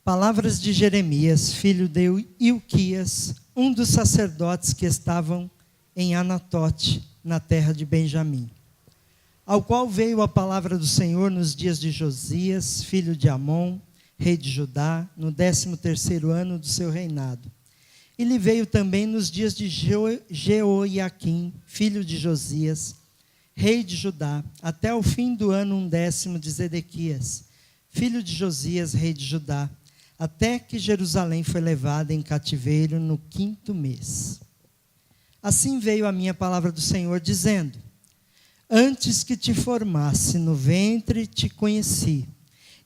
Palavras de Jeremias, filho de Ilquias, um dos sacerdotes que estavam em Anatote, na terra de Benjamim, ao qual veio a palavra do Senhor nos dias de Josias, filho de Amon, rei de Judá, no 13º ano do seu reinado. E lhe veio também nos dias de Jeoiaquim, filho de Josias, rei de Judá, até o fim do ano 10º de Zedequias, filho de Josias, rei de Judá, até que Jerusalém foi levada em cativeiro no 5º mês. Assim veio a minha palavra do Senhor, dizendo: antes que te formasse no ventre te conheci,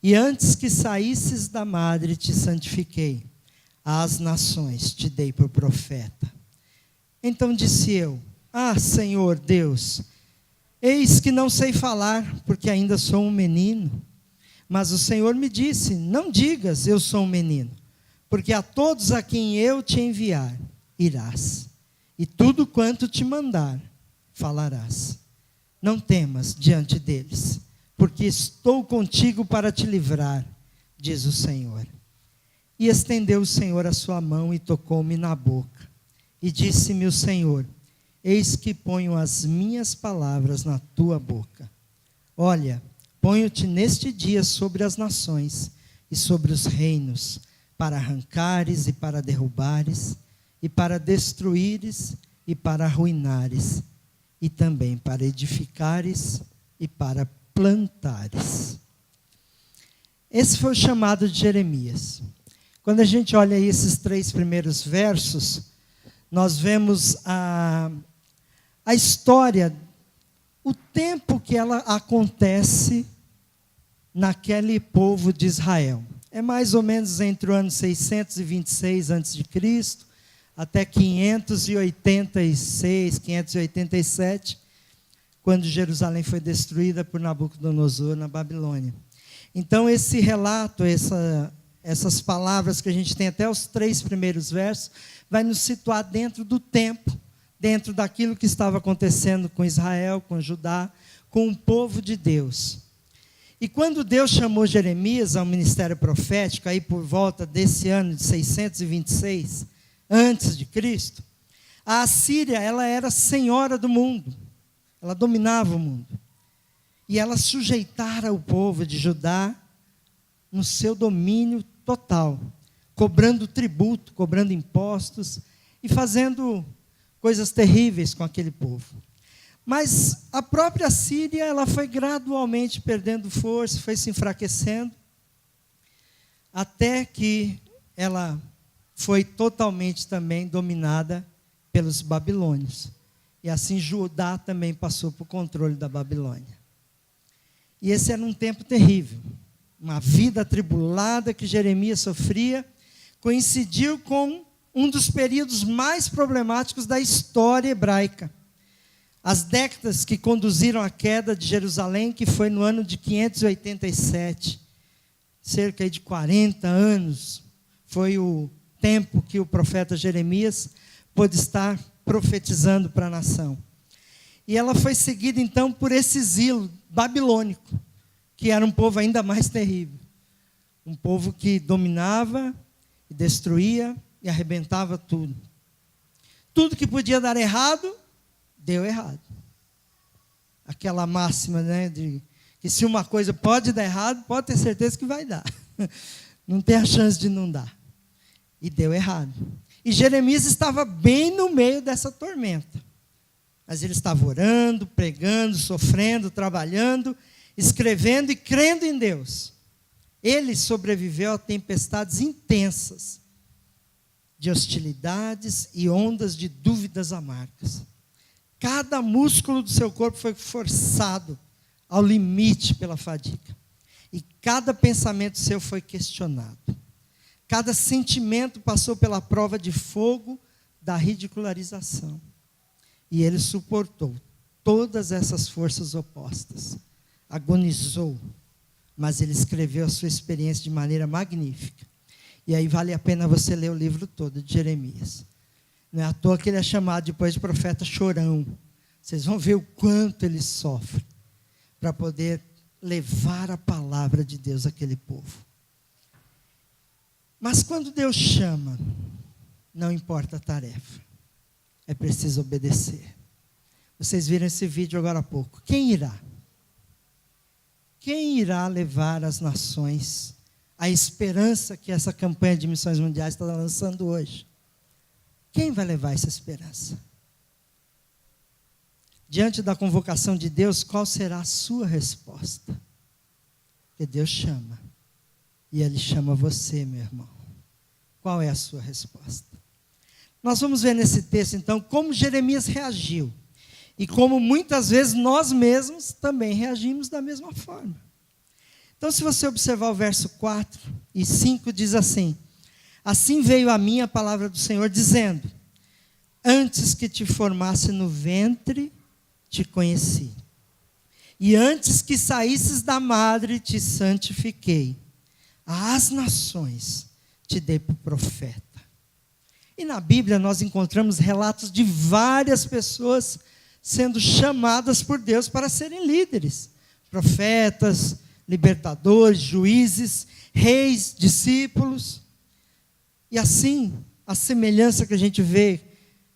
e antes que saísses da madre te santifiquei. Às nações te dei por profeta. Então disse eu: ah, Senhor Deus, eis que não sei falar, porque ainda sou um menino. Mas o Senhor me disse: não digas, eu sou um menino, porque a todos a quem eu te enviar, irás, e tudo quanto te mandar, falarás. Não temas diante deles, porque estou contigo para te livrar, diz o Senhor. E estendeu o Senhor a sua mão e tocou-me na boca. E disse-me o Senhor: eis que ponho as minhas palavras na tua boca. Olha, ponho-te neste dia sobre as nações e sobre os reinos, para arrancares e para derrubares, e para destruíres e para arruinares, e também para edificares e para plantares. Esse foi o chamado de Jeremias. Quando a gente olha aí esses 3 primeiros versos, nós vemos a história, o tempo que ela acontece naquele povo de Israel. É mais ou menos entre o ano 626 a.C., até 586, 587, quando Jerusalém foi destruída por Nabucodonosor na Babilônia. Então esse relato, essas palavras que a gente tem até os 3 primeiros versos, vai nos situar dentro do tempo, dentro daquilo que estava acontecendo com Israel, com Judá, com o povo de Deus. E quando Deus chamou Jeremias ao ministério profético, aí por volta desse ano de 626, antes de Cristo, a Assíria, ela era senhora do mundo, ela dominava o mundo, e ela sujeitara o povo de Judá no seu domínio total, cobrando tributo, cobrando impostos, e fazendo coisas terríveis com aquele povo. Mas a própria Síria, ela foi gradualmente perdendo força, foi se enfraquecendo, até que ela foi totalmente também dominada pelos babilônios. E assim Judá também passou por controle da Babilônia. E esse era um tempo terrível. Uma vida atribulada que Jeremias sofria, coincidiu com um dos períodos mais problemáticos da história hebraica. As décadas que conduziram à queda de Jerusalém, que foi no ano de 587. Cerca de 40 anos foi o tempo que o profeta Jeremias pôde estar profetizando para a nação. E ela foi seguida então por esse exílio babilônico, que era um povo ainda mais terrível. Um povo que dominava e destruía e arrebentava tudo. Tudo que podia dar errado, deu errado. Aquela máxima, né, de que se uma coisa pode dar errado, pode ter certeza que vai dar. Não tem a chance de não dar. E deu errado. E Jeremias estava bem no meio dessa tormenta. Mas ele estava orando, pregando, sofrendo, trabalhando, escrevendo e crendo em Deus. Ele sobreviveu a tempestades intensas, de hostilidades e ondas de dúvidas amargas. Cada músculo do seu corpo foi forçado ao limite pela fadiga. E cada pensamento seu foi questionado. Cada sentimento passou pela prova de fogo da ridicularização. E ele suportou todas essas forças opostas. Agonizou, mas ele escreveu a sua experiência de maneira magnífica. E aí vale a pena você ler o livro todo de Jeremias. Não é à toa que ele é chamado depois de profeta chorão. Vocês vão ver o quanto ele sofre para poder levar a palavra de Deus àquele povo. Mas quando Deus chama, não importa a tarefa, é preciso obedecer. Vocês viram esse vídeo agora há pouco. Quem irá? Quem irá levar às nações a esperança que essa campanha de missões mundiais está lançando hoje? Quem vai levar essa esperança? Diante da convocação de Deus, qual será a sua resposta? Porque Deus chama. E Ele chama você, meu irmão. Qual é a sua resposta? Nós vamos ver nesse texto, então, como Jeremias reagiu. E como muitas vezes nós mesmos também reagimos da mesma forma. Então, se você observar o verso 4 e 5, diz assim: assim veio a mim a palavra do Senhor, dizendo: antes que te formasse no ventre, te conheci. E antes que saísses da madre, te santifiquei. Às nações te dei por profeta. E na Bíblia nós encontramos relatos de várias pessoas sendo chamadas por Deus para serem líderes. Profetas, libertadores, juízes, reis, discípulos. E assim, a semelhança que a gente vê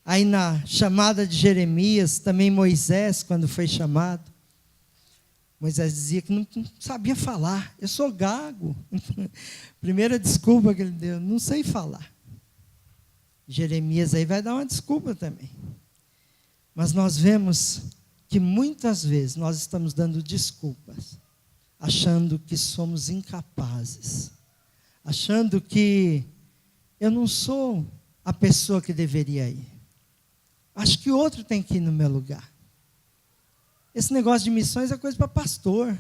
aí na chamada de Jeremias, também Moisés, quando foi chamado. Moisés dizia que não sabia falar. Eu sou gago. Primeira desculpa que ele deu, não sei falar. Jeremias aí vai dar uma desculpa também. Mas nós vemos que muitas vezes nós estamos dando desculpas, achando que somos incapazes, achando que eu não sou a pessoa que deveria ir. Acho que outro tem que ir no meu lugar. Esse negócio de missões é coisa para pastor,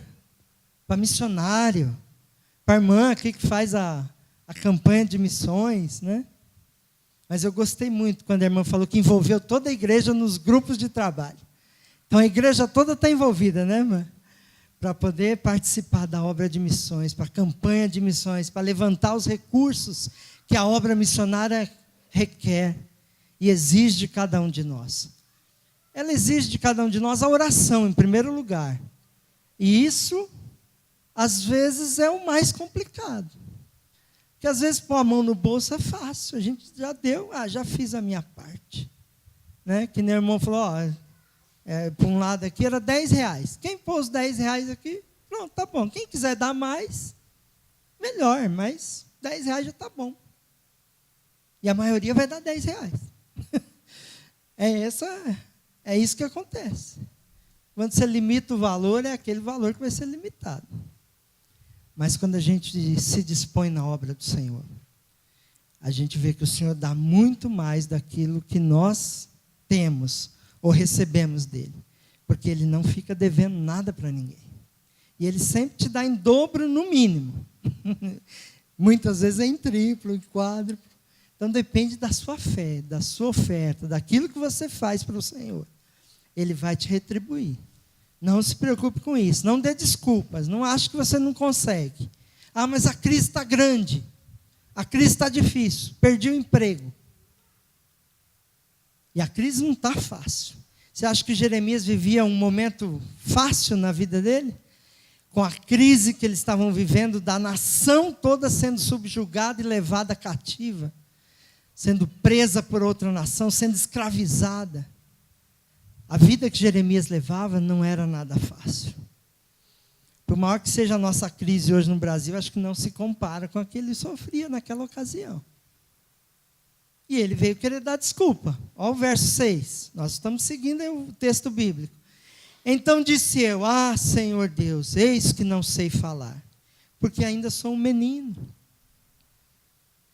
para missionário, para irmã aqui que faz a campanha de missões, né? Mas eu gostei muito quando a irmã falou que envolveu toda a igreja nos grupos de trabalho. Então a igreja toda está envolvida, né, irmã? Para poder participar da obra de missões, para a campanha de missões, para levantar os recursos que a obra missionária requer e exige de cada um de nós. Ela exige de cada um de nós a oração, em primeiro lugar. E isso, às vezes, é o mais complicado. Porque, às vezes, pôr a mão no bolso é fácil. A gente já deu, já fiz a minha parte. Né? Que nem o irmão falou, por um lado aqui era R$10. Quem pôs R$10 aqui, pronto, tá bom. Quem quiser dar mais, melhor, mas R$10 já está bom. E a maioria vai dar R$10. É isso que acontece. Quando você limita o valor, é aquele valor que vai ser limitado. Mas quando a gente se dispõe na obra do Senhor, a gente vê que o Senhor dá muito mais daquilo que nós temos ou recebemos dele. Porque ele não fica devendo nada para ninguém. E ele sempre te dá em dobro, no mínimo. Muitas vezes é em triplo, em quádruplo. Então depende da sua fé, da sua oferta, daquilo que você faz para o Senhor. Ele vai te retribuir. Não se preocupe com isso. Não dê desculpas. Não ache que você não consegue. Mas a crise está grande. A crise está difícil. Perdi o emprego. E a crise não está fácil. Você acha que Jeremias vivia um momento fácil na vida dele? Com a crise que eles estavam vivendo, da nação toda sendo subjugada e levada cativa, sendo presa por outra nação, sendo escravizada. A vida que Jeremias levava não era nada fácil. Por maior que seja a nossa crise hoje no Brasil, acho que não se compara com a que ele sofria naquela ocasião. E ele veio querer dar desculpa. Olha o verso 6. Nós estamos seguindo o texto bíblico. Então disse eu, Senhor Deus, eis que não sei falar, porque ainda sou um menino.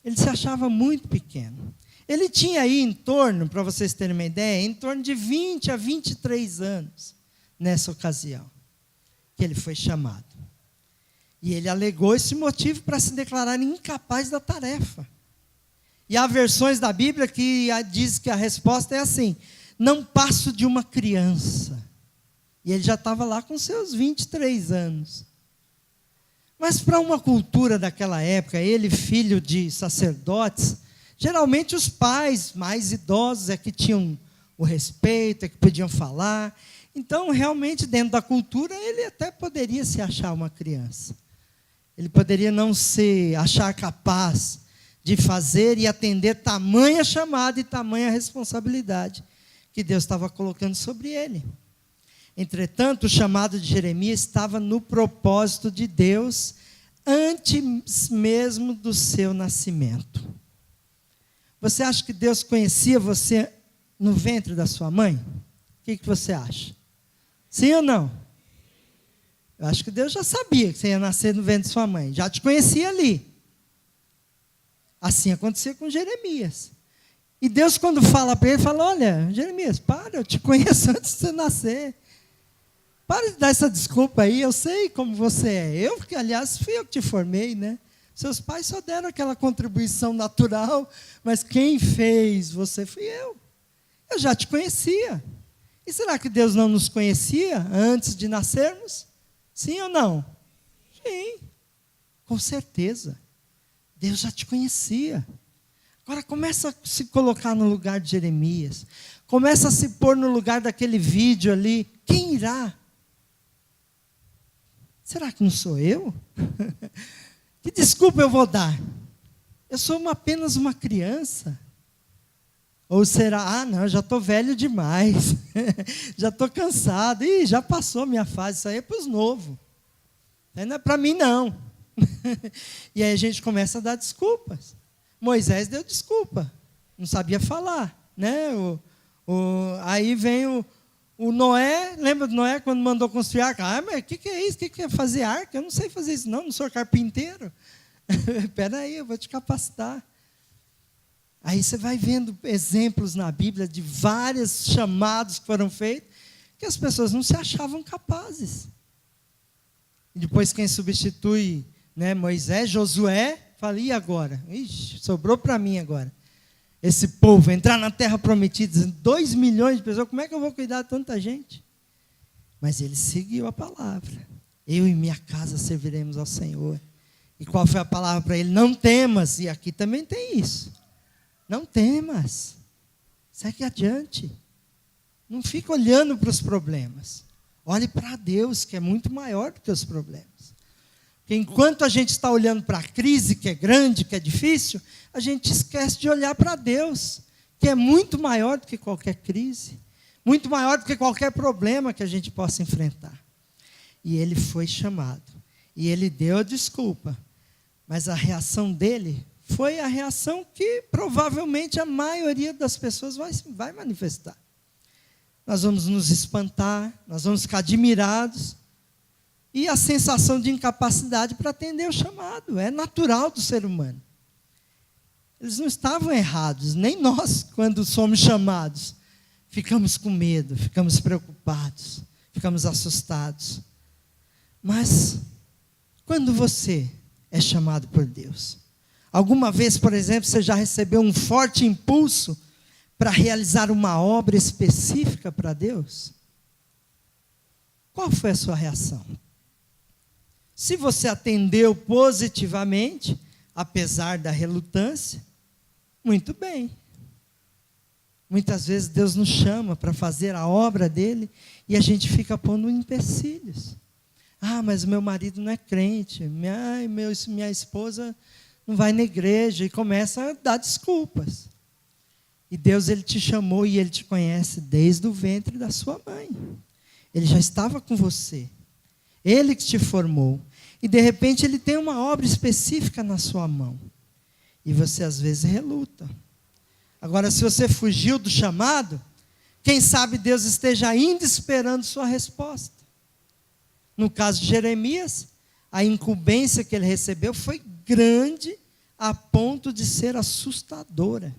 Ele se achava muito pequeno. Ele tinha aí em torno, para vocês terem uma ideia, em torno de 20 a 23 anos, nessa ocasião, que ele foi chamado. E ele alegou esse motivo para se declarar incapaz da tarefa. E há versões da Bíblia que diz que a resposta é assim: não passo de uma criança. E ele já estava lá com seus 23 anos. Mas para uma cultura daquela época, ele filho de sacerdotes, geralmente os pais mais idosos é que tinham o respeito, é que podiam falar. Então, realmente, dentro da cultura, ele até poderia se achar uma criança. Ele poderia não se achar capaz de fazer e atender tamanha chamada e tamanha responsabilidade que Deus estava colocando sobre ele. Entretanto, o chamado de Jeremias estava no propósito de Deus antes mesmo do seu nascimento. Você acha que Deus conhecia você no ventre da sua mãe? O que você acha? Sim ou não? Eu acho que Deus já sabia que você ia nascer no ventre de sua mãe. Já te conhecia ali. Assim acontecia com Jeremias. E Deus, quando fala para ele, fala: olha, Jeremias, para, eu te conheço antes de você nascer. Para de dar essa desculpa aí, eu sei como você é. Eu, que aliás, fui eu que te formei, né? Seus pais só deram aquela contribuição natural, mas quem fez você fui eu. Eu já te conhecia. E será que Deus não nos conhecia antes de nascermos? Sim ou não? Sim, com certeza. Deus já te conhecia. Agora começa a se colocar no lugar de Jeremias. Começa a se pôr no lugar daquele vídeo ali. Quem irá? Será que não sou eu? Que desculpa eu vou dar? Eu sou apenas uma criança. Ou será, não, eu já estou velho demais. Já estou cansado. Ih, já passou minha fase, isso aí é para os novos. Não é para mim, não. E aí a gente começa a dar desculpas. Moisés deu desculpa. Não sabia falar. Né? Aí vem o Noé, lembra do Noé quando mandou construir a arca? Ah, mas o que é isso? O que é fazer arca? Eu não sei fazer isso, não sou carpinteiro. Espera aí, eu vou te capacitar. Aí você vai vendo exemplos na Bíblia de vários chamados que foram feitos, que as pessoas não se achavam capazes. E depois quem substitui, né, Moisés, Josué, fala: e agora? Ixi, sobrou para mim agora. Esse povo entrar na terra prometida, 2 milhões de pessoas, como é que eu vou cuidar de tanta gente? Mas ele seguiu a palavra. Eu e minha casa serviremos ao Senhor. E qual foi a palavra para ele? Não temas. E aqui também tem isso. Não temas. Segue adiante. Não fica olhando para os problemas. Olhe para Deus, que é muito maior do que os problemas. Porque enquanto a gente está olhando para a crise, que é grande, que é difícil, a gente esquece de olhar para Deus, que é muito maior do que qualquer crise, muito maior do que qualquer problema que a gente possa enfrentar. E ele foi chamado. E ele deu a desculpa. Mas a reação dele foi a reação que provavelmente a maioria das pessoas vai manifestar. Nós vamos nos espantar, nós vamos ficar admirados. E a sensação de incapacidade para atender o chamado. É natural do ser humano. Eles não estavam errados, nem nós, quando somos chamados. Ficamos com medo, ficamos preocupados, ficamos assustados. Mas, quando você é chamado por Deus, alguma vez, por exemplo, você já recebeu um forte impulso para realizar uma obra específica para Deus? Qual foi a sua reação? Se você atendeu positivamente, apesar da relutância, muito bem. Muitas vezes Deus nos chama para fazer a obra dele e a gente fica pondo empecilhos. Ah, mas meu marido não é crente, minha esposa não vai na igreja, e começa a dar desculpas. E Deus, ele te chamou e ele te conhece desde o ventre da sua mãe. Ele já estava com você. Ele que te formou. E de repente ele tem uma obra específica na sua mão. E você às vezes reluta. Agora, se você fugiu do chamado, quem sabe Deus esteja ainda esperando sua resposta. No caso de Jeremias, a incumbência que ele recebeu foi grande a ponto de ser assustadora.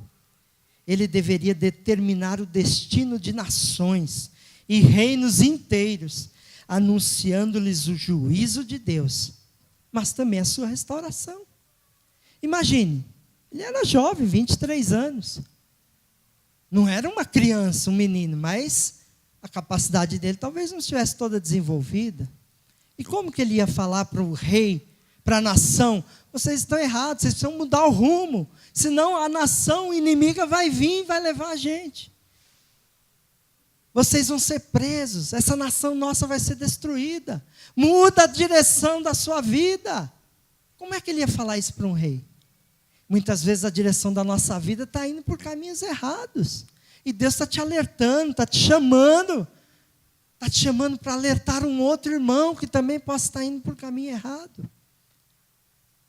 Ele deveria determinar o destino de nações e reinos inteiros, anunciando-lhes o juízo de Deus, mas também a sua restauração. Imagine, ele era jovem, 23 anos. Não era uma criança, um menino, mas a capacidade dele talvez não estivesse toda desenvolvida. E como que ele ia falar para o rei, para a nação? Vocês estão errados, vocês precisam mudar o rumo, senão a nação inimiga vai vir e vai levar a gente. Vocês vão ser presos, essa nação nossa vai ser destruída. Muda a direção da sua vida. Como é que ele ia falar isso para um rei? Muitas vezes a direção da nossa vida está indo por caminhos errados. E Deus está te alertando, está te chamando. Está te chamando para alertar um outro irmão que também possa estar indo por caminho errado.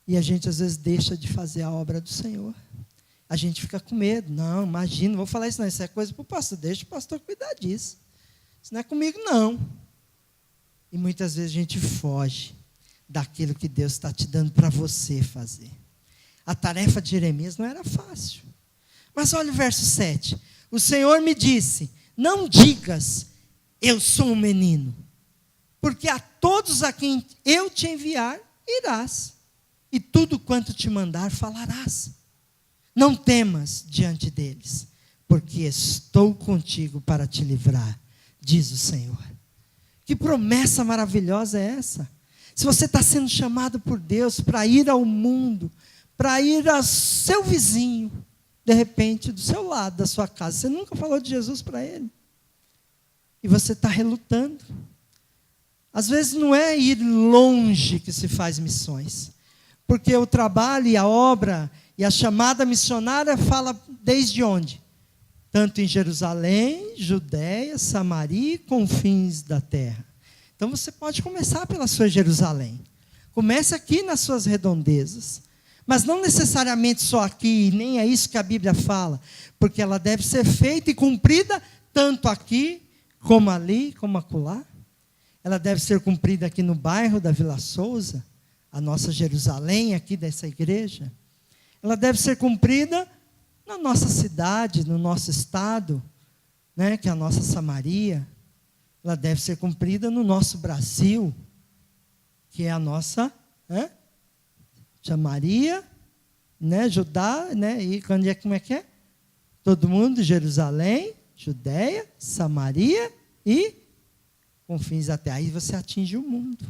E a gente às vezes deixa de fazer a obra do Senhor. A gente fica com medo. Não, imagina, não vou falar isso não. Isso é coisa para o pastor. Deixa o pastor cuidar disso. Isso não é comigo não. E muitas vezes a gente foge daquilo que Deus está te dando para você fazer. A tarefa de Jeremias não era fácil. Mas olha o verso 7. O Senhor me disse, não digas, eu sou um menino, porque a todos a quem eu te enviar, irás, e tudo quanto te mandar, falarás. Não temas diante deles, porque estou contigo para te livrar, diz o Senhor. Que promessa maravilhosa é essa? Se você está sendo chamado por Deus para ir ao mundo, para ir ao seu vizinho, de repente, do seu lado, da sua casa, você nunca falou de Jesus para ele. E você está relutando. Às vezes não é ir longe que se faz missões. Porque o trabalho e a obra e a chamada missionária fala desde onde? Tanto em Jerusalém, Judéia, Samaria e confins da terra. Então você pode começar pela sua Jerusalém. Comece aqui nas suas redondezas. Mas não necessariamente só aqui, nem é isso que a Bíblia fala. Porque ela deve ser feita e cumprida tanto aqui, como ali, como acolá. Ela deve ser cumprida aqui no bairro da Vila Souza, a nossa Jerusalém aqui dessa igreja. Ela deve ser cumprida na nossa cidade, no nosso estado, né, que é a nossa Samaria. Ela deve ser cumprida no nosso Brasil, que é a nossa Samaria, né, Judá, né, e como é que é? Todo mundo, Jerusalém, Judéia, Samaria e confins da terra. Aí você atinge o mundo.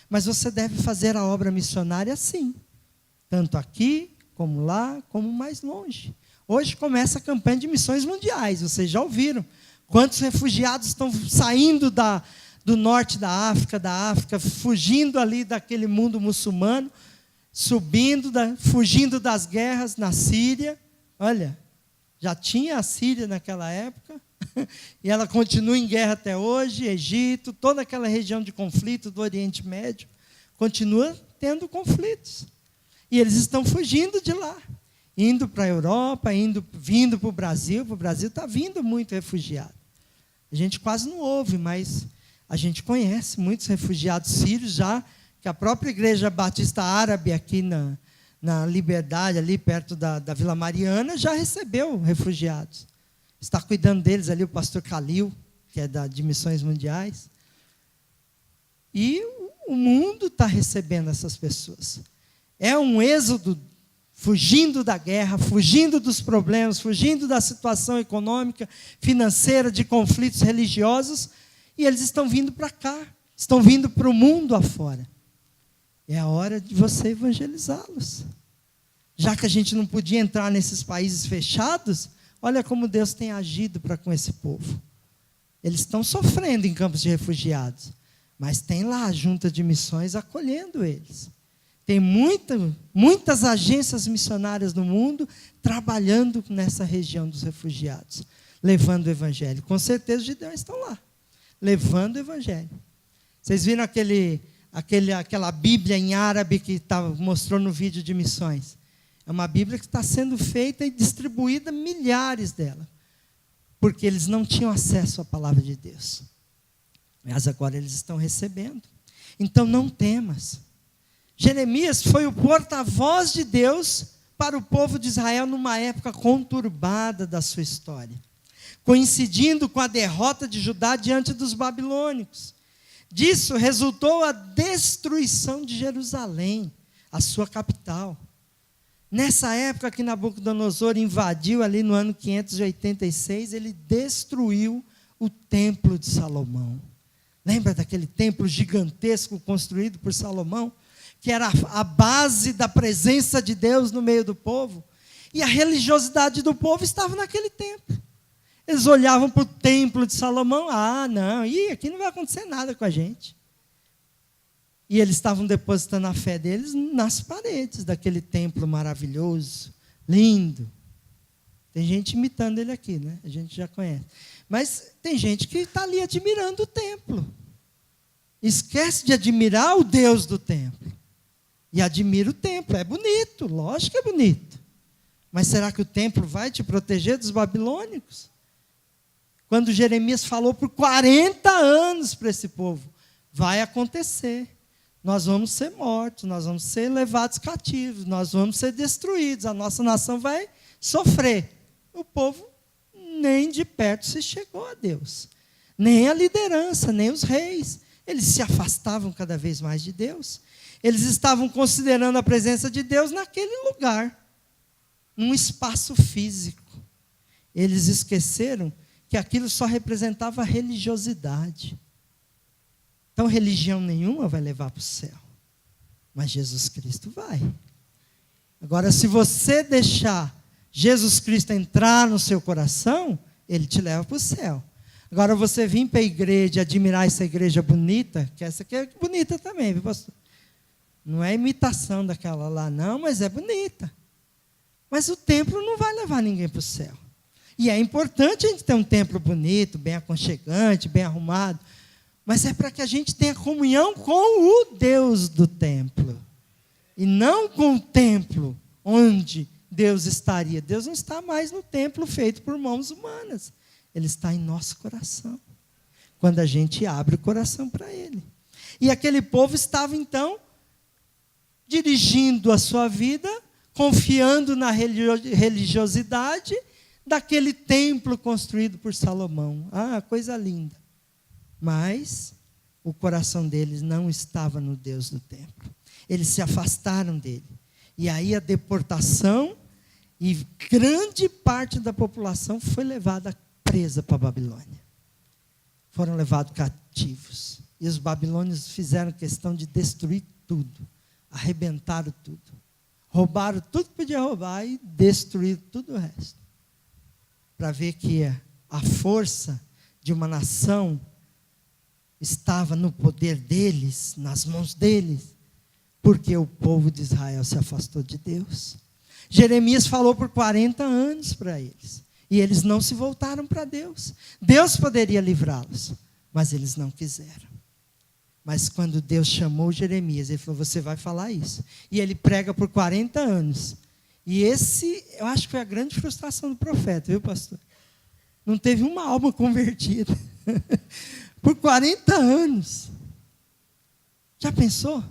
Mas você deve fazer a obra missionária assim. Tanto aqui, como lá, como mais longe. Hoje começa a campanha de missões mundiais. Vocês já ouviram. Quantos refugiados estão saindo do norte da África, fugindo ali daquele mundo muçulmano, fugindo das guerras na Síria. Olha, já tinha a Síria naquela época. E ela continua em guerra até hoje, Egito, toda aquela região de conflito do Oriente Médio, continua tendo conflitos. E eles estão fugindo de lá, indo para a Europa, vindo para o Brasil está vindo muito refugiado. A gente quase não ouve, mas a gente conhece muitos refugiados sírios já, que a própria Igreja Batista Árabe aqui na Liberdade, ali perto da Vila Mariana, já recebeu refugiados. Está cuidando deles ali o pastor Khalil, que é de Missões Mundiais. E o mundo está recebendo essas pessoas. É um êxodo, fugindo da guerra, fugindo dos problemas, fugindo da situação econômica, financeira, de conflitos religiosos, e eles estão vindo para cá, estão vindo para o mundo afora. É a hora de você evangelizá-los. Já que a gente não podia entrar nesses países fechados, olha como Deus tem agido para com esse povo. Eles estão sofrendo em campos de refugiados, mas tem lá a junta de missões acolhendo eles. Tem muitas agências missionárias no mundo trabalhando nessa região dos refugiados, levando o evangelho. Com certeza os judeus estão lá, levando o evangelho. Vocês viram aquela Bíblia em árabe que mostrou no vídeo de missões? É uma Bíblia que está sendo feita e distribuída, milhares dela. Porque eles não tinham acesso à palavra de Deus. Mas agora eles estão recebendo. Então não temas. Jeremias foi o porta-voz de Deus para o povo de Israel numa época conturbada da sua história. Coincidindo com a derrota de Judá diante dos babilônicos. Disso resultou a destruição de Jerusalém, a sua capital. Nessa época que Nabucodonosor invadiu ali no ano 586, ele destruiu o templo de Salomão. Lembra daquele templo gigantesco construído por Salomão? Que era a base da presença de Deus no meio do povo. E a religiosidade do povo estava naquele templo. Eles olhavam para o templo de Salomão, não, aqui não vai acontecer nada com a gente. E eles estavam depositando a fé deles nas paredes daquele templo maravilhoso, Lindo. Tem gente imitando ele aqui, né? A gente já conhece. Mas tem gente que está ali admirando o templo. Esquece de admirar o Deus do templo. E admira o templo. É bonito, lógico que é bonito. Mas será que o templo vai te proteger dos babilônicos? Quando Jeremias falou por 40 anos para esse povo, vai acontecer. Nós vamos ser mortos, nós vamos ser levados cativos, nós vamos ser destruídos, a nossa nação vai sofrer. O povo nem de perto se chegou a Deus. Nem a liderança, nem os reis. Eles se afastavam cada vez mais de Deus. Eles estavam considerando a presença de Deus naquele lugar, num espaço físico. Eles esqueceram que aquilo só representava religiosidade. Então, religião nenhuma vai levar para o céu. Mas Jesus Cristo vai. Agora, se você deixar Jesus Cristo entrar no seu coração, Ele te leva para o céu. Agora, você vir para a igreja, admirar essa igreja bonita, que essa aqui é bonita também, viu, pastor? Não é imitação daquela lá, não, mas é bonita. Mas o templo não vai levar ninguém para o céu. E é importante a gente ter um templo bonito, bem aconchegante, bem arrumado. Mas é para que a gente tenha comunhão com o Deus do templo. E não com o templo onde Deus estaria. Deus não está mais no templo feito por mãos humanas. Ele está em nosso coração. Quando a gente abre o coração para Ele. E aquele povo estava, então, dirigindo a sua vida, confiando na religiosidade daquele templo construído por Salomão. Ah, coisa linda. Mas o coração deles não estava no Deus do templo. Eles se afastaram dele. E aí a deportação e grande parte da população foi levada presa para a Babilônia. Foram levados cativos. E os babilônios fizeram questão de destruir tudo. Arrebentaram tudo. Roubaram tudo que podia roubar e destruíram tudo o resto. Para ver que a força de uma nação estava no poder deles, nas mãos deles, porque o povo de Israel se afastou de Deus. Jeremias falou por 40 anos para eles, e eles não se voltaram para Deus. Deus poderia livrá-los, mas eles não quiseram. Mas quando Deus chamou Jeremias, ele falou, você vai falar isso. E ele prega por 40 anos. E eu acho que foi a grande frustração do profeta, viu, pastor? Não teve uma alma convertida. Por 40 anos. Já pensou?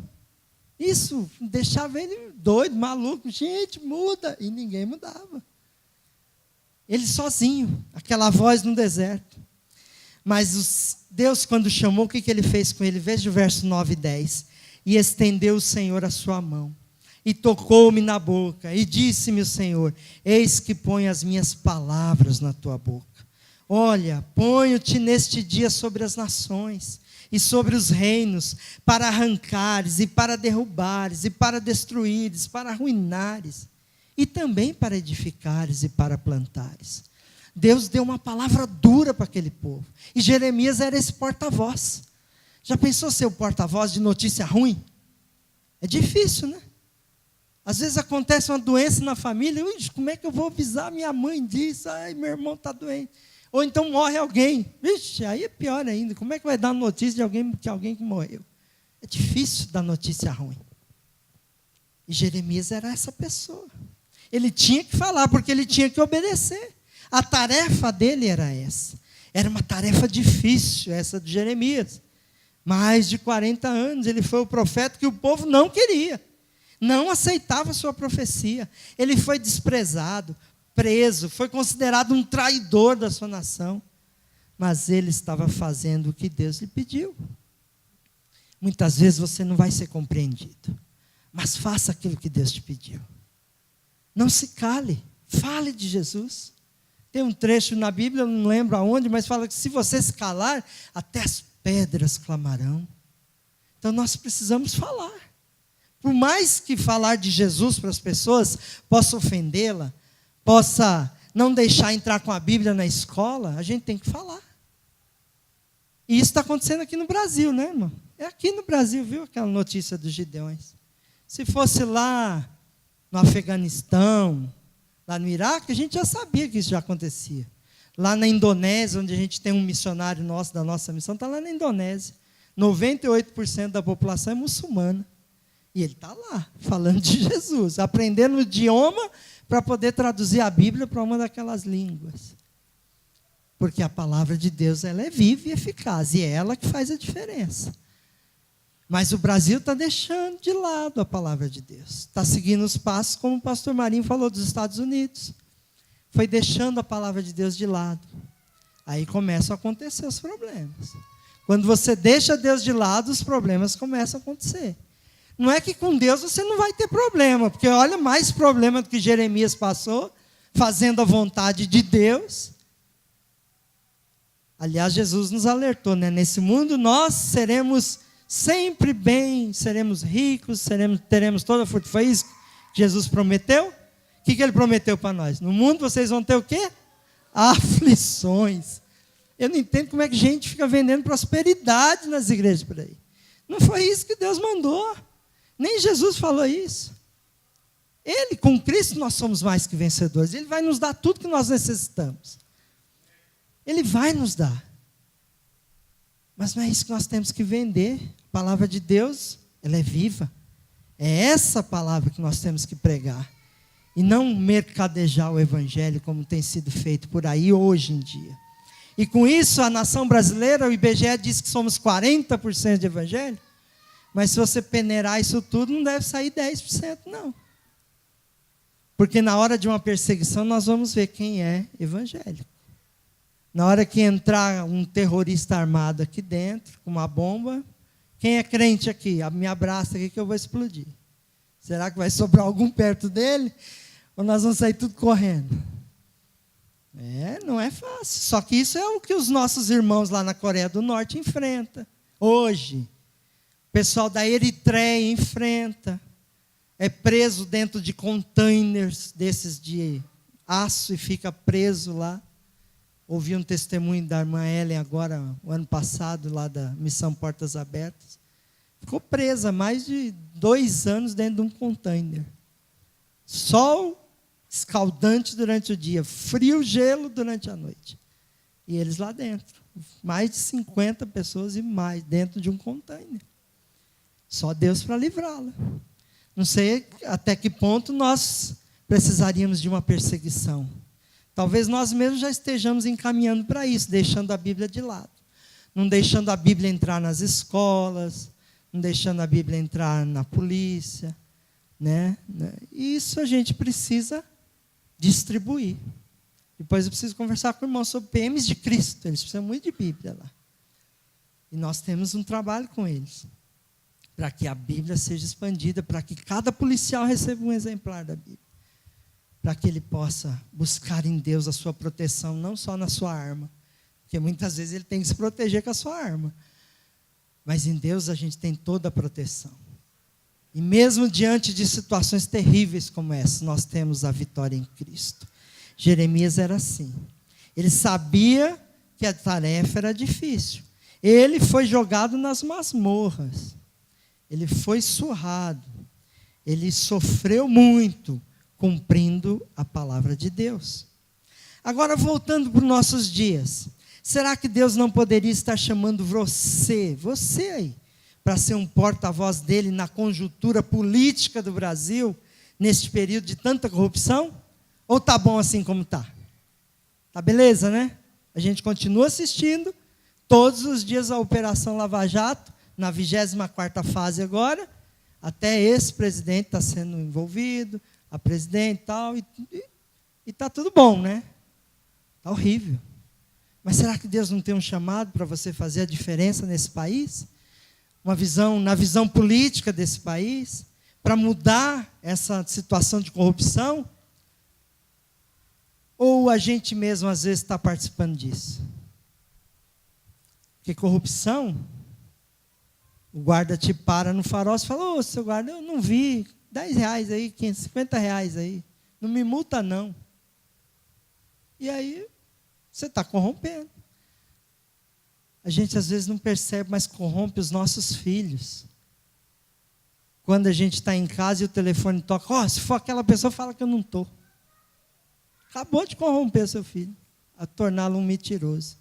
Isso deixava ele doido, maluco. Gente, muda. E ninguém mudava. Ele sozinho, aquela voz no deserto. Mas Deus, quando chamou, o que ele fez com ele? Veja o verso 9 e 10. E estendeu o Senhor a sua mão, e tocou-me na boca, e disse-me o Senhor, eis que ponho as minhas palavras na tua boca. Olha, ponho-te neste dia sobre as nações, e sobre os reinos, para arrancares, e para derrubares, e para destruires, para arruinares, e também para edificares e para plantares. Deus deu uma palavra dura para aquele povo. E Jeremias era esse porta-voz. Já pensou ser o porta-voz de notícia ruim? É difícil, né? Às vezes acontece uma doença na família. Como é que eu vou avisar minha mãe disso? Ai, meu irmão está doente. Ou então morre alguém. Vixe, aí é pior ainda. Como é que vai dar notícia de alguém que morreu? É difícil dar notícia ruim. E Jeremias era essa pessoa. Ele tinha que falar, porque ele tinha que obedecer. A tarefa dele era essa. Era uma tarefa difícil, essa de Jeremias. Mais de 40 anos, ele foi o profeta que o povo não queria. Não aceitava a sua profecia. Ele foi desprezado, preso, foi considerado um traidor da sua nação. Mas ele estava fazendo o que Deus lhe pediu. Muitas vezes você não vai ser compreendido. Mas faça aquilo que Deus te pediu. Não se cale, fale de Jesus. Tem um trecho na Bíblia, eu não lembro aonde, mas fala que se você se calar, até as pedras clamarão. Então nós precisamos falar. Por mais que falar de Jesus para as pessoas possa ofendê-la, possa não deixar entrar com a Bíblia na escola, a gente tem que falar. E isso está acontecendo aqui no Brasil, né, irmão? É aqui no Brasil, viu, aquela notícia dos Gideões. Se fosse lá no Afeganistão, Lá no Iraque, a gente já sabia que isso já acontecia. Lá na Indonésia, onde a gente tem um missionário nosso, da nossa missão, está lá na Indonésia. 98% da população é muçulmana. E ele está lá, falando de Jesus, aprendendo o idioma para poder traduzir a Bíblia para uma daquelas línguas. Porque a palavra de Deus, ela é viva e eficaz, e é ela que faz a diferença. Mas o Brasil está deixando de lado a palavra de Deus. Está seguindo os passos, como o pastor Marinho falou, dos Estados Unidos. Foi deixando a palavra de Deus de lado. Aí começam a acontecer os problemas. Quando você deixa Deus de lado, os problemas começam a acontecer. Não é que com Deus você não vai ter problema, porque olha, mais problema do que Jeremias passou, fazendo a vontade de Deus. Aliás, Jesus nos alertou, né? Nesse mundo nós seremos sempre bem, seremos ricos, teremos toda a fortuna. Foi isso que Jesus prometeu? O que ele prometeu para nós? No mundo vocês vão ter o quê? Aflições. Eu não entendo como é que gente fica vendendo prosperidade nas igrejas por aí. Não foi isso que Deus mandou. Nem Jesus falou isso. Ele, com Cristo, nós somos mais que vencedores. Ele vai nos dar tudo que nós necessitamos. Ele vai nos dar. Mas não é isso que nós temos que vender. A palavra de Deus, ela é viva. É essa palavra que nós temos que pregar. E não mercadejar o evangelho como tem sido feito por aí hoje em dia. E com isso, a nação brasileira, o IBGE diz que somos 40% de evangelho. Mas se você peneirar isso tudo, não deve sair 10%, não. Porque na hora de uma perseguição, nós vamos ver quem é evangélico. Na hora que entrar um terrorista armado aqui dentro, com uma bomba, quem é crente aqui? Me abraça aqui que eu vou explodir. Será que vai sobrar algum perto dele? Ou nós vamos sair tudo correndo? Não é fácil. Só que isso é o que os nossos irmãos lá na Coreia do Norte enfrentam. Hoje, o pessoal da Eritreia enfrenta. É preso dentro de containers desses de aço e fica preso lá. Ouvi um testemunho da irmã Ellen agora, o ano passado, lá da Missão Portas Abertas. Ficou presa mais de 2 anos dentro de um container. Sol escaldante durante o dia, frio, gelo durante a noite. E eles lá dentro. Mais de 50 pessoas e mais dentro de um container. Só Deus para livrá-la. Não sei até que ponto nós precisaríamos de uma perseguição. Talvez nós mesmos já estejamos encaminhando para isso, deixando a Bíblia de lado. Não deixando a Bíblia entrar nas escolas, não deixando a Bíblia entrar na polícia. Né? E isso a gente precisa distribuir. Depois eu preciso conversar com o irmão sobre PMs de Cristo. Eles precisam muito de Bíblia lá. E nós temos um trabalho com eles. Para que a Bíblia seja expandida, para que cada policial receba um exemplar da Bíblia. Para que ele possa buscar em Deus a sua proteção, não só na sua arma. Porque muitas vezes ele tem que se proteger com a sua arma. Mas em Deus a gente tem toda a proteção. E mesmo diante de situações terríveis como essa, nós temos a vitória em Cristo. Jeremias era assim. Ele sabia que a tarefa era difícil. Ele foi jogado nas masmorras. Ele foi surrado. Ele sofreu muito, cumprindo a palavra de Deus. Agora, voltando para os nossos dias. Será que Deus não poderia estar chamando você aí, para ser um porta-voz dele na conjuntura política do Brasil, neste período de tanta corrupção? Ou está bom assim como está? Está beleza, né? A gente continua assistindo, todos os dias a Operação Lava Jato, na 24ª fase agora, até esse presidente está sendo envolvido, a presidente e tal, e está tudo bom, né? Está horrível. Mas será que Deus não tem um chamado para você fazer a diferença nesse país? Na visão política desse país, para mudar essa situação de corrupção? Ou a gente mesmo às vezes está participando disso? Porque corrupção, o guarda te para no farol e fala: ô, seu guarda, eu não vi, R$10 aí, 50 reais aí, não me multa não. E aí, você está corrompendo. A gente às vezes não percebe, mas corrompe os nossos filhos. Quando a gente está em casa e o telefone toca, se for aquela pessoa, fala que eu não estou. Acabou de corromper seu filho, a torná-lo um mentiroso.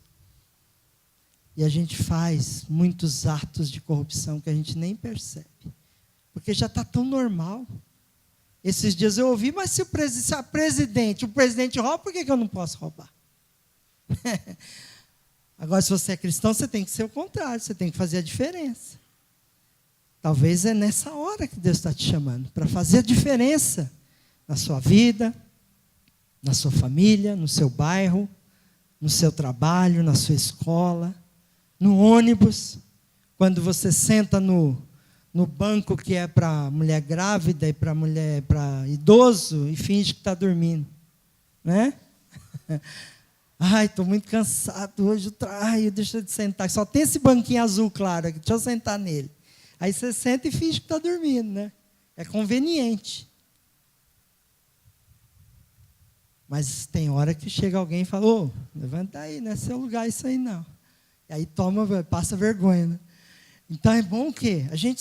E a gente faz muitos atos de corrupção que a gente nem percebe, porque já está tão normal. Esses dias eu ouvi, mas se o presidente rouba, por que eu não posso roubar? Agora, se você é cristão, você tem que ser o contrário, você tem que fazer a diferença. Talvez é nessa hora que Deus está te chamando, para fazer a diferença na sua vida, na sua família, no seu bairro, no seu trabalho, na sua escola, no ônibus, quando você senta no banco que é para mulher grávida e para idoso e finge que está dormindo, né? Ai, estou muito cansado hoje, deixa de sentar, só tem esse banquinho azul claro aqui, deixa eu sentar nele. Aí você senta e finge que está dormindo, né? É conveniente. Mas tem hora que chega alguém e fala, ô, levanta aí, não é seu lugar isso aí não. E aí passa vergonha, né? Então é bom o quê? A gente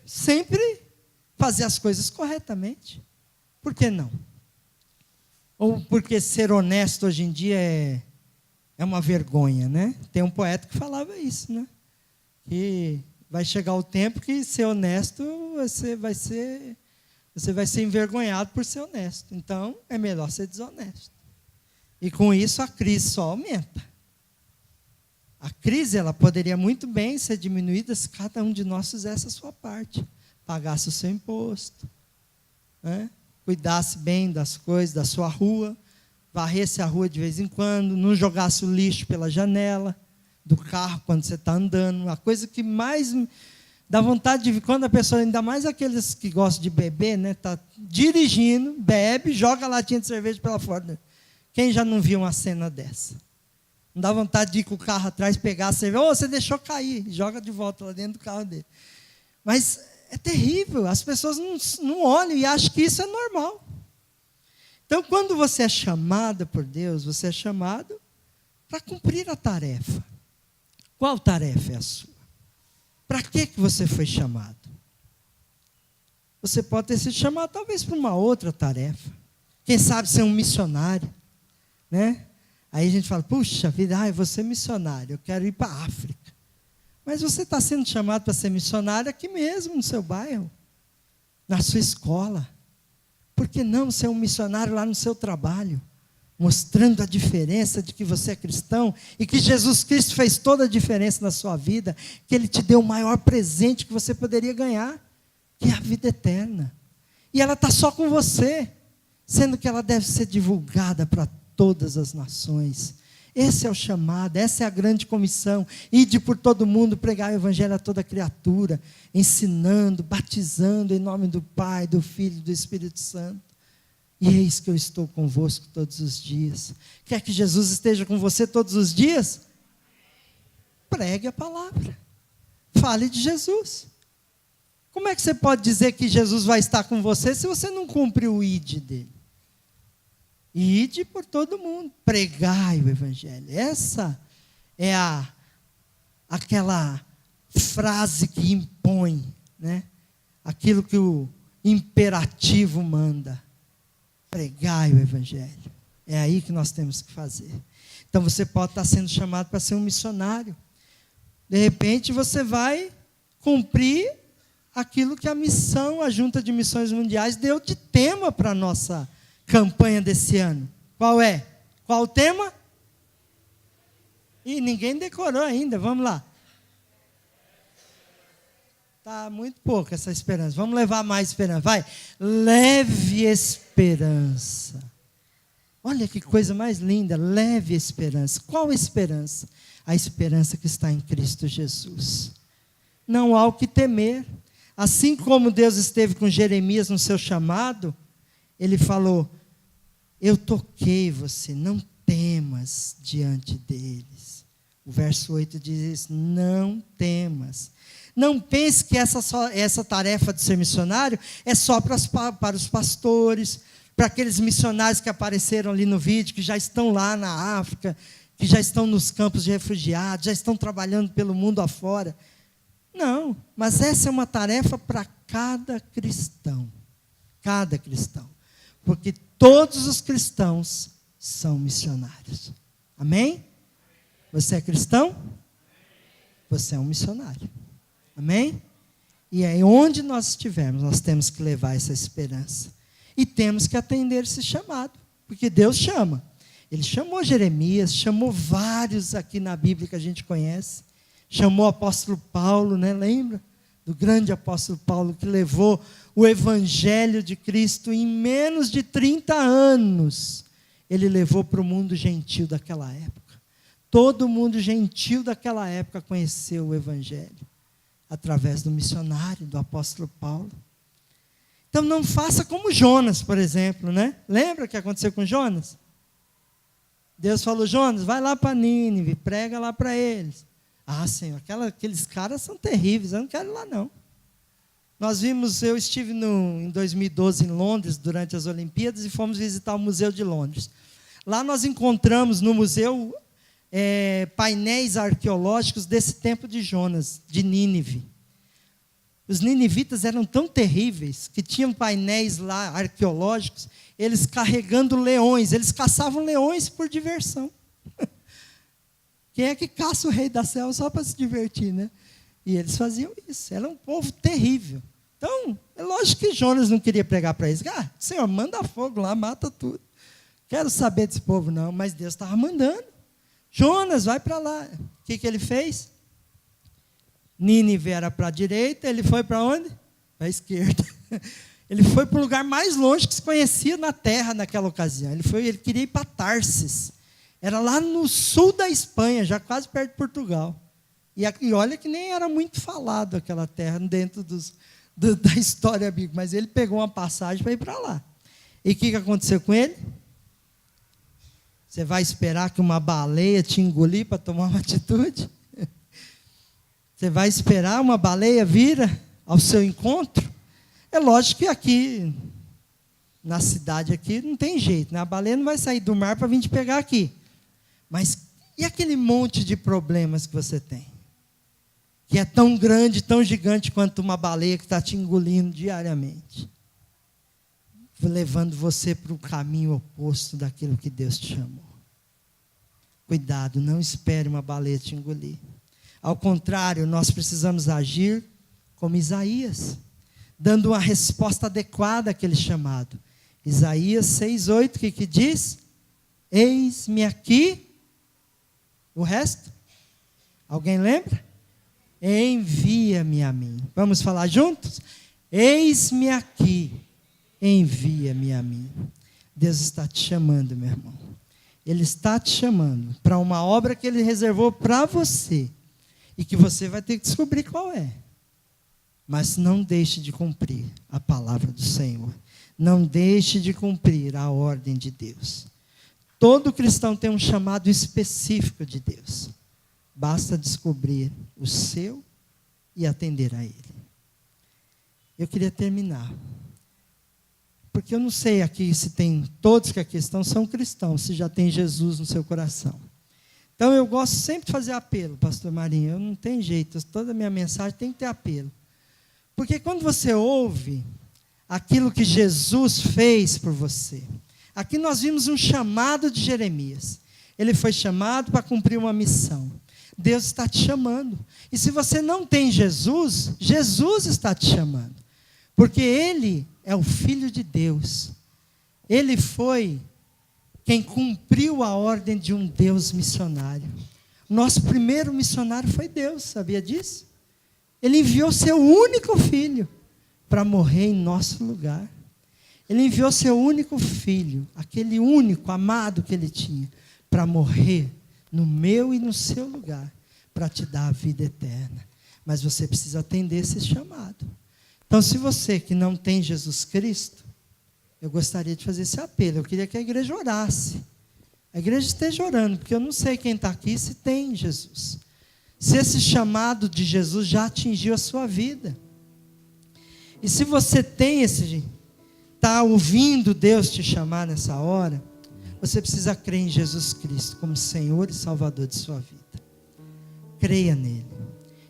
sempre fazer as coisas corretamente. Por que não? Ou porque ser honesto hoje em dia é uma vergonha, né? Tem um poeta que falava isso, né? Que vai chegar o tempo que ser honesto, você vai ser envergonhado por ser honesto. Então, é melhor ser desonesto. E com isso a crise só aumenta. A crise, ela poderia muito bem ser diminuída se cada um de nós fizesse a sua parte. Pagasse o seu imposto, né? Cuidasse bem das coisas, da sua rua, varresse a rua de vez em quando, não jogasse o lixo pela janela do carro quando você está andando. A coisa que mais dá vontade de ver, quando a pessoa, ainda mais aqueles que gostam de beber, né, está dirigindo, bebe, joga a latinha de cerveja pela fora. Quem já não viu uma cena dessa? Não dá vontade de ir com o carro atrás, pegar a cerveja, você deixou cair, joga de volta lá dentro do carro dele. Mas é terrível, as pessoas não olham e acham que isso é normal. Então, quando você é chamado por Deus, você é chamado para cumprir a tarefa. Qual tarefa é a sua? Para que você foi chamado? Você pode ter sido chamado talvez para uma outra tarefa. Quem sabe ser um missionário, né? Aí a gente fala, puxa vida, eu vou ser missionário, eu quero ir para a África. Mas você está sendo chamado para ser missionário aqui mesmo, no seu bairro, na sua escola. Por que não ser um missionário lá no seu trabalho? Mostrando a diferença de que você é cristão e que Jesus Cristo fez toda a diferença na sua vida, que Ele te deu o maior presente que você poderia ganhar, que é a vida eterna. E ela está só com você, sendo que ela deve ser divulgada para todas as nações. Esse é o chamado, essa é a grande comissão. Ide por todo mundo, pregar o evangelho a toda criatura, ensinando, batizando em nome do Pai, do Filho e do Espírito Santo. E eis que eu estou convosco todos os dias. Quer que Jesus esteja com você todos os dias? Pregue a palavra. Fale de Jesus. Como é que você pode dizer que Jesus vai estar com você se você não cumpre o ide dele? Ide por todo mundo, pregai o evangelho. Essa é aquela frase que impõe, né? Aquilo que o imperativo manda. Pregai o evangelho. É aí que nós temos que fazer. Então você pode estar sendo chamado para ser um missionário. De repente você vai cumprir aquilo que a missão, a Junta de Missões Mundiais, deu de tema para a nossa campanha desse ano. Qual é? Qual o tema? Ih, ninguém decorou ainda, vamos lá. Está muito pouco essa esperança. Vamos levar mais esperança. Vai. Leve esperança. Olha que coisa mais linda. Leve esperança. Qual esperança? A esperança que está em Cristo Jesus. Não há o que temer. Assim como Deus esteve com Jeremias no seu chamado, Ele falou, eu toquei você, não temas diante deles. O verso 8 diz isso, não temas. Não pense que essa tarefa de ser missionário é só para os pastores, para aqueles missionários que apareceram ali no vídeo, que já estão lá na África, que já estão nos campos de refugiados, já estão trabalhando pelo mundo afora. Não, mas essa é uma tarefa para cada cristão. Cada cristão. Porque todos os cristãos são missionários. Amém? Você é cristão? Você é um missionário. Amém? E aí, onde nós estivermos, nós temos que levar essa esperança. E temos que atender esse chamado, porque Deus chama. Ele chamou Jeremias, chamou vários aqui na Bíblia que a gente conhece. Chamou o apóstolo Paulo, né? Lembra? Do grande apóstolo Paulo, que levou o evangelho de Cristo em menos de 30 anos. Ele levou para o mundo gentil daquela época. Todo mundo gentil daquela época conheceu o evangelho, através do missionário, do apóstolo Paulo. Então não faça como Jonas, por exemplo, né? Lembra o que aconteceu com Jonas? Deus falou: Jonas, vai lá para Nínive, prega lá para eles. Ah, Senhor, aqueles caras são terríveis, eu não quero ir lá não. Eu estive em 2012 em Londres, durante as Olimpíadas, e fomos visitar o Museu de Londres. Lá nós encontramos no museu painéis arqueológicos desse tempo de Jonas, de Nínive. Os ninivitas eram tão terríveis que tinham painéis lá arqueológicos, eles carregando leões, eles caçavam leões por diversão. Quem é que caça o rei da selva só para se divertir, né? E eles faziam isso, era um povo terrível. Então, é lógico que Jonas não queria pregar para eles. Ah, Senhor, manda fogo lá, mata tudo. Quero saber desse povo não, mas Deus estava mandando. Jonas, vai para lá. O que ele fez? Nínive era para a direita, ele foi para onde? Para a esquerda. Ele foi para o lugar mais longe que se conhecia na terra naquela ocasião. Ele queria ir para Tarsis. Era lá no sul da Espanha, já quase perto de Portugal. E olha que nem era muito falado aquela terra dentro da história bíblica, mas ele pegou uma passagem para ir para lá. E o que aconteceu com ele? Você vai esperar que uma baleia te engolir para tomar uma atitude? Você vai esperar uma baleia vir ao seu encontro? É lógico que aqui, na cidade aqui, não tem jeito, né? A baleia não vai sair do mar para vir te pegar aqui. Mas e aquele monte de problemas que você tem? Que é tão grande, tão gigante quanto uma baleia que está te engolindo diariamente. Levando você para o caminho oposto daquilo que Deus te chamou. Cuidado, não espere uma baleia te engolir. Ao contrário, nós precisamos agir como Isaías, dando uma resposta adequada àquele chamado. Isaías 6:8, o que diz? Eis-me aqui. O resto? Alguém lembra? Envia-me a mim. Vamos falar juntos? Eis-me aqui. Envia-me a mim. Deus está te chamando, meu irmão. Ele está te chamando para uma obra que Ele reservou para você. E que você vai ter que descobrir qual é. Mas não deixe de cumprir a palavra do Senhor. Não deixe de cumprir a ordem de Deus. Todo cristão tem um chamado específico de Deus. Basta descobrir o seu e atender a Ele. Eu queria terminar. Porque eu não sei aqui se tem, todos que aqui estão são cristãos, se já tem Jesus no seu coração. Então eu gosto sempre de fazer apelo, pastor Marinho, eu não tenho jeito, toda a minha mensagem tem que ter apelo. Porque quando você ouve aquilo que Jesus fez por você, aqui nós vimos um chamado de Jeremias. Ele foi chamado para cumprir uma missão. Deus está te chamando. E se você não tem Jesus, Jesus está te chamando. Porque Ele é o Filho de Deus. Ele foi quem cumpriu a ordem de um Deus missionário. Nosso primeiro missionário foi Deus, sabia disso? Ele enviou seu único filho para morrer em nosso lugar. Ele enviou seu único filho, aquele único amado que Ele tinha, para morrer no meu e no seu lugar, para te dar a vida eterna. Mas você precisa atender esse chamado. Então, se você que não tem Jesus Cristo, eu gostaria de fazer esse apelo. Eu queria que a igreja orasse. A igreja esteja orando, porque eu não sei quem está aqui se tem Jesus. Se esse chamado de Jesus já atingiu a sua vida. E se você tem está ouvindo Deus te chamar nessa hora, você precisa crer em Jesus Cristo como Senhor e Salvador de sua vida. Creia nele.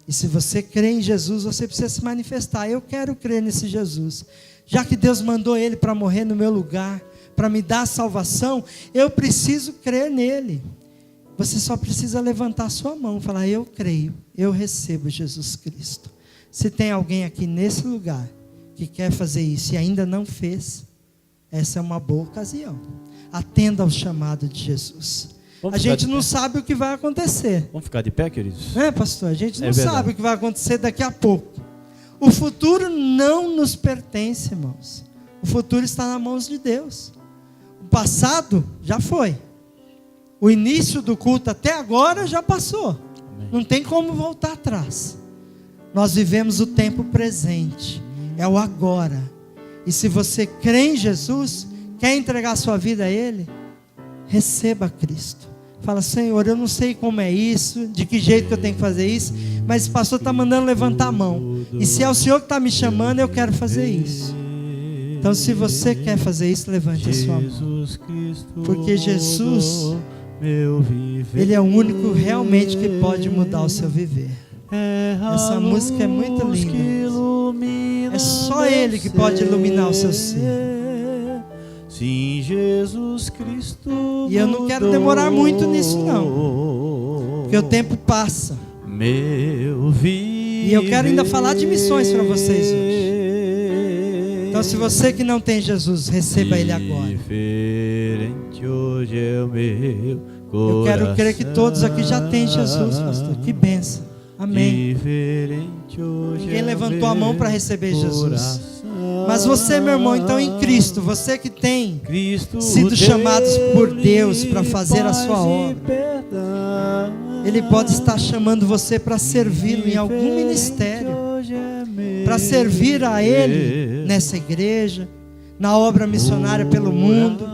E se você crê em Jesus, você precisa se manifestar. Eu quero crer nesse Jesus. Já que Deus mandou Ele para morrer no meu lugar, para me dar salvação, eu preciso crer nele. Você só precisa levantar a sua mão e falar: eu creio, eu recebo Jesus Cristo. Se tem alguém aqui nesse lugar que quer fazer isso e ainda não fez, essa é uma boa ocasião. Atenda ao chamado de Jesus. A gente não sabe o que vai acontecer. Vamos ficar de pé, queridos? Pastor? A gente não sabe o que vai acontecer daqui a pouco. O futuro não nos pertence, irmãos. O futuro está nas mãos de Deus. O passado já foi. O início do culto até agora já passou. Amém. Não tem como voltar atrás. Nós vivemos o tempo presente. É o agora. E se você crê em Jesus, quer entregar sua vida a Ele, receba Cristo. Fala: Senhor, eu não sei como é isso, de que jeito que eu tenho que fazer isso, mas o pastor está mandando levantar a mão. E se é o Senhor que está me chamando, eu quero fazer isso. Então, se você quer fazer isso, levante a sua mão. Porque Jesus, Ele é o único realmente que pode mudar o seu viver. Essa música é muito linda. É só Ele que pode iluminar o seu ser. Sim, Jesus Cristo. E eu não quero demorar muito nisso, não. Porque o tempo passa. E eu quero ainda falar de missões para vocês hoje. Então, se você que não tem Jesus, receba Ele agora. Eu quero crer que todos aqui já têm Jesus, pastor. Que bênção. Amém. Ninguém levantou a mão para receber Jesus. Mas você, meu irmão, então em Cristo, você que tem sido chamados por Deus para fazer a sua obra, Ele pode estar chamando você para servi-lo em algum ministério, para servir a Ele nessa igreja, na obra missionária pelo mundo.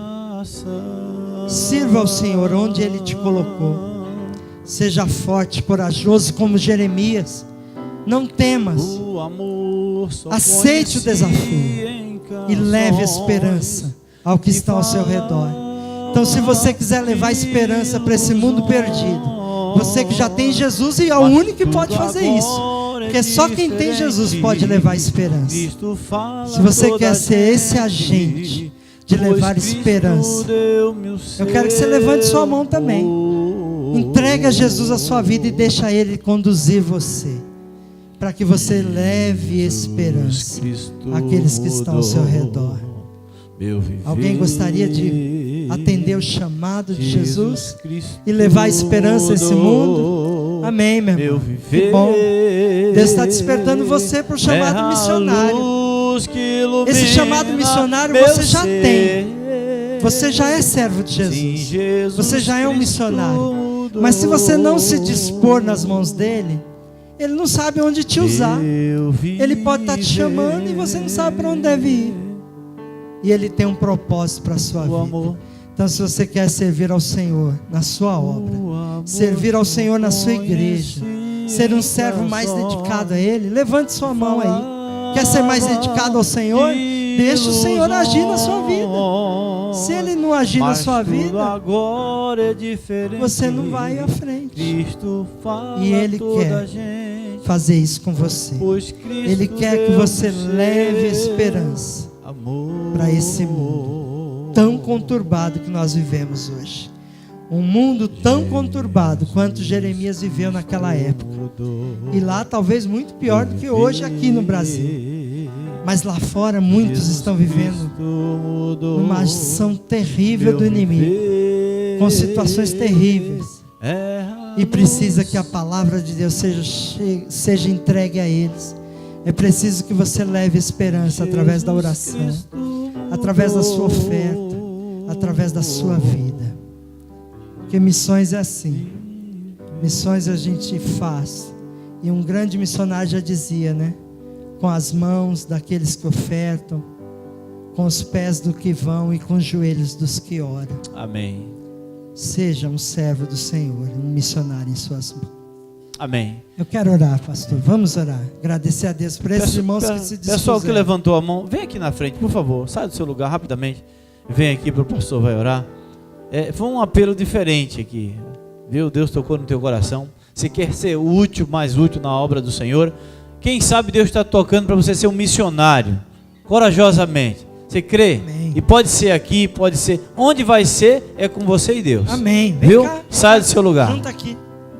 Sirva ao Senhor onde Ele te colocou. Seja forte, corajoso como Jeremias. Não temas. Aceite o desafio e leve esperança ao que está ao seu redor. Então, se você quiser levar esperança para esse mundo perdido, você que já tem Jesus, e é o único que pode fazer isso, porque só quem tem Jesus pode levar esperança. Se você quer ser esse agente de levar esperança, eu quero que você levante sua mão também. Entregue a Jesus a sua vida e deixa Ele conduzir você, para que você leve esperança àqueles que estão ao seu redor. Alguém gostaria de atender o chamado de Jesus e levar esperança a esse mundo? Amém, meu irmão. Que bom. Deus está despertando você para o chamado missionário. Esse chamado missionário você já tem. Você já é servo de Jesus. Você já é um missionário. Mas se você não se dispor nas mãos dele, Ele não sabe onde te usar. Ele pode estar te chamando e você não sabe para onde deve ir. E Ele tem um propósito para a sua vida. Então, se você quer servir ao Senhor na sua obra, servir ao Senhor na sua igreja, ser um servo mais dedicado a Ele, levante sua mão aí. Quer ser mais dedicado ao Senhor? Deixa o Senhor agir na sua vida. Se Ele não agir na sua vida, você não vai à frente. E Ele quer fazer isso com você. Ele quer que você leve esperança para esse mundo tão conturbado que nós vivemos hoje. Um mundo tão conturbado quanto Jeremias viveu naquela época. E lá talvez muito pior do que hoje aqui no Brasil. Mas lá fora muitos estão vivendo numa ação terrível do inimigo, com situações terríveis. E precisa que a palavra de Deus seja entregue a eles. É preciso que você leve esperança através da oração, através da sua oferta, através da sua vida. Porque missões é assim. Missões a gente faz. E um grande missionário já dizia, né? Com as mãos daqueles que ofertam, com os pés do que vão e com os joelhos dos que oram. Amém. Seja um servo do Senhor, um missionário em suas mãos. Amém. Eu quero orar, pastor. Vamos orar. Agradecer a Deus por esses irmãos que se dispuseram. Pessoal que levantou a mão, vem aqui na frente, por favor. Sai do seu lugar rapidamente. Vem aqui para o pastor vai orar. Foi um apelo diferente aqui. Viu? Deus tocou no teu coração. Você quer ser útil, mais útil na obra do Senhor? Quem sabe Deus está tocando para você ser um missionário, corajosamente. Você crê? Amém. E pode ser aqui, pode ser. Onde vai ser, é com você e Deus. Amém. Vem Viu? cá. Sai do seu lugar. Junta aqui.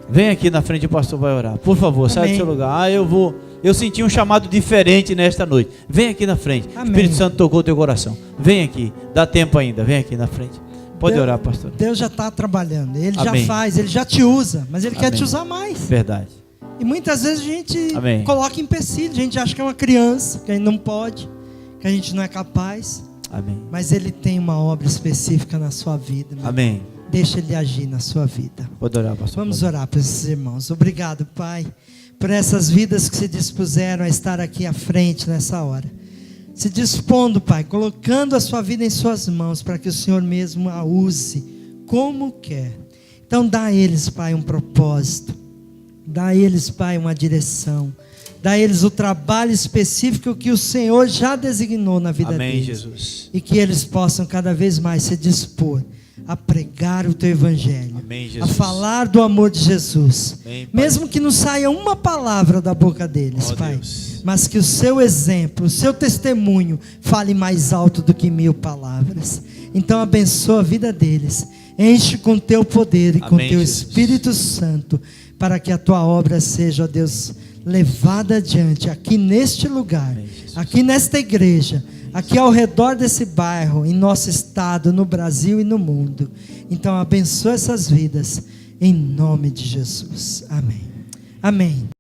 Vem aqui na frente, o pastor vai orar. Por favor, sai do seu lugar. Eu senti um chamado diferente nesta noite. Vem aqui na frente. Amém. O Espírito Santo tocou o teu coração. Vem aqui. Dá tempo ainda. Vem aqui na frente. Pode orar, pastor. Deus já está trabalhando. Ele Amém. já faz, Ele já te usa. Mas Ele quer Amém. te usar mais. Verdade. E muitas vezes a gente Amém. coloca empecilho. A gente acha que é uma criança, que a gente não pode, que a gente não é capaz. Amém. Mas Ele tem uma obra específica na sua vida. Meu. Amém. Deixa Ele agir na sua vida. Pode orar, pastor. Vamos orar para esses irmãos. Obrigado, Pai, por essas vidas que se dispuseram a estar aqui à frente nessa hora. Se dispondo, Pai, colocando a sua vida em suas mãos, para que o Senhor mesmo a use como quer. Então dá a eles, Pai, um propósito. Dá a eles, Pai, uma direção. Dá a eles o trabalho específico que o Senhor já designou na vida Amém, deles. Jesus. E que eles possam cada vez mais se dispor a pregar o teu evangelho, Amém, Jesus. a falar do amor de Jesus. Amém, Pai. Mesmo que não saia uma palavra da boca deles, Oh, Pai, Deus. mas que o seu exemplo, o seu testemunho fale mais alto do que 1000 palavras. Então abençoa a vida deles, enche com teu poder e com Amém, teu Jesus. Espírito Santo, para que a tua obra seja, ó Deus, levada adiante aqui neste lugar, Amém, Jesus. aqui nesta igreja, aqui ao redor desse bairro, em nosso estado, no Brasil e no mundo. Então abençoa essas vidas, em nome de Jesus. Amém. Amém.